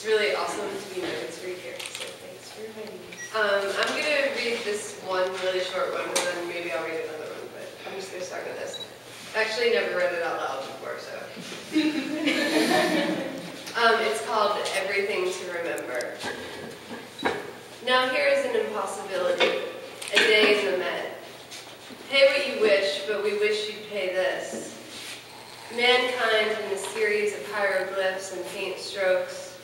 really awesome to be notes-free here, so thanks for inviting me. I'm going to read this one really short one, and then maybe I'll read another one, but I'm just going to start with this. I've actually never read it out loud before, so. It's called Everything to Remember. Now here is an impossibility, a day in the Met. Pay what you wish, but we wish you'd pay this. Mankind in a series of hieroglyphs and faint strokes.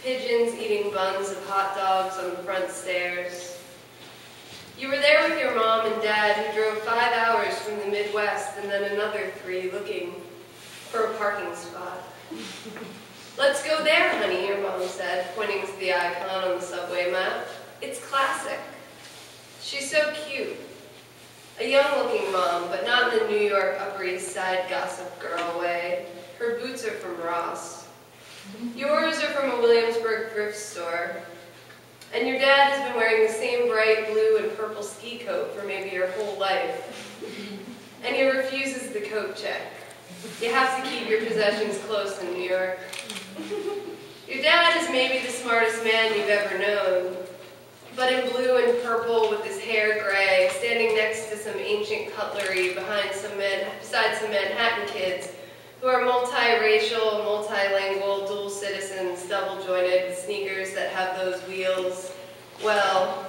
Pigeons eating buns of hot dogs on the front stairs. You were there with your mom and dad who drove 5 hours from the Midwest and then another 3 looking for a parking spot. Let's go there, honey, your mom said, pointing to the icon on the subway map. It's classic. She's so cute. A young-looking mom, but not in the New York Upper East Side gossip girl way. Her boots are from Ross. Yours are from a Williamsburg thrift store. And your dad has been wearing the same bright blue and purple ski coat for maybe your whole life. And he refuses the coat check. You have to keep your possessions close in New York. Your dad is maybe the smartest man you've ever known. But in blue and purple with his hair gray, standing next to some ancient cutlery beside some Manhattan kids who are multiracial, multilingual, dual citizens, double-jointed with sneakers that have those wheels. Well,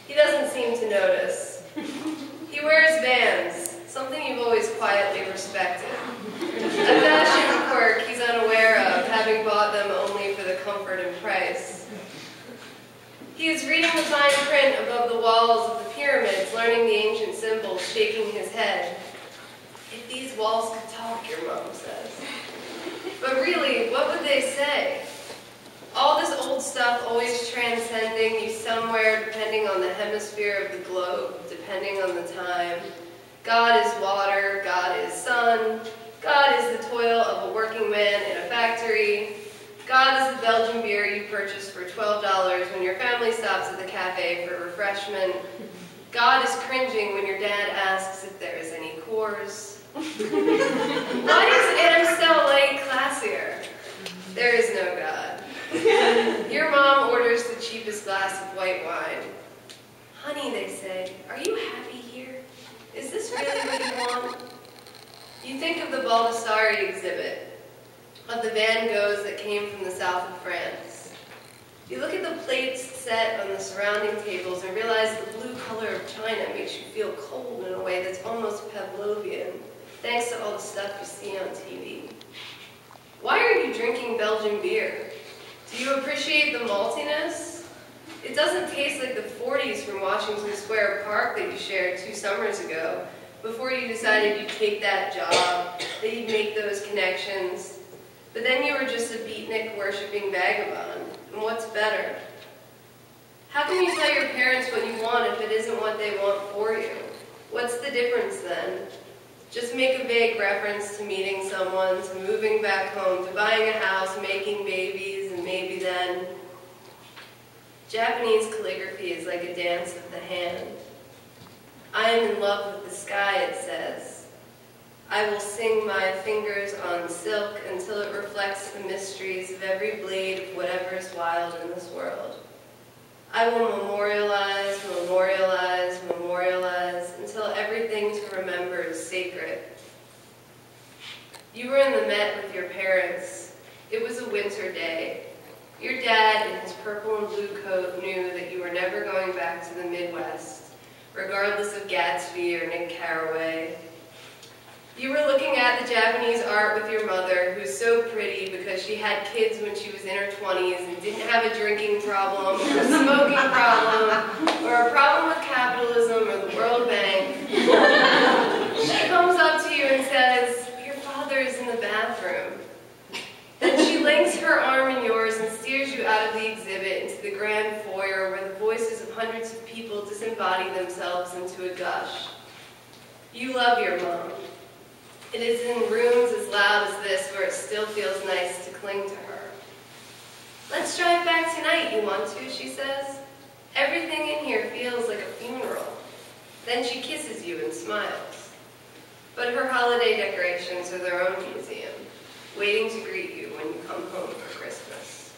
he doesn't seem to notice. He wears Vans, something you've always quietly respected. A fashion quirk he's unaware of, having bought them only for the comfort and price. He is reading the fine print above the walls of the pyramids, learning the ancient symbols, shaking his head. If these walls could talk, your mom says. But really, what would they say? All this old stuff always transcending you somewhere, depending on the hemisphere of the globe, depending on the time. God is water, God is sun, God is the toil of a working man in a factory. God is the Belgian beer you purchase for $12 when your family stops at the cafe for refreshment. God is cringing when your dad asks if there is any Coors. Why is Amstel Light classier? There is no God. Your mom orders the cheapest glass of white wine. Honey, they say, are you happy here? Is this really what you want? You think of the Baldessari exhibit, of the Van Goghs that came from the south of France. You look at the plates set on the surrounding tables and realize the blue color of China makes you feel cold in a way that's almost Pavlovian, thanks to all the stuff you see on TV. Why are you drinking Belgian beer? Do you appreciate the maltiness? It doesn't taste like the 40s from Washington Square Park that you shared 2 summers ago, before you decided you'd take that job, that you'd make those connections. But then you were just a beatnik-worshipping vagabond. And what's better? How can you tell your parents what you want if it isn't what they want for you? What's the difference then? Just make a vague reference to meeting someone, to moving back home, to buying a house, making babies, and maybe then. Japanese calligraphy is like a dance of the hand. I am in love with the sky, it says. I will sing my fingers on silk until it reflects the mysteries of every blade of whatever is wild in this world. I will memorialize, memorialize, memorialize until everything to remember is sacred. You were in the Met with your parents. It was a winter day. Your dad, in his purple and blue coat, knew that you were never going back to the Midwest, regardless of Gatsby or Nick Carraway. You were looking at the Japanese art with your mother, who's so pretty because she had kids when she was in her 20s and didn't have a drinking problem, or a smoking problem, or a problem with capitalism or the World Bank. She comes up to you and says, your father is in the bathroom. Then she links her arm in yours and steers you out of the exhibit into the grand foyer where the voices of hundreds of people disembody themselves into a gush. You love your mom. It is in rooms as loud as this where it still feels nice to cling to her. Let's drive back tonight, you want to, she says. Everything in here feels like a funeral. Then she kisses you and smiles. But her holiday decorations are their own museum, waiting to greet you when you come home for Christmas.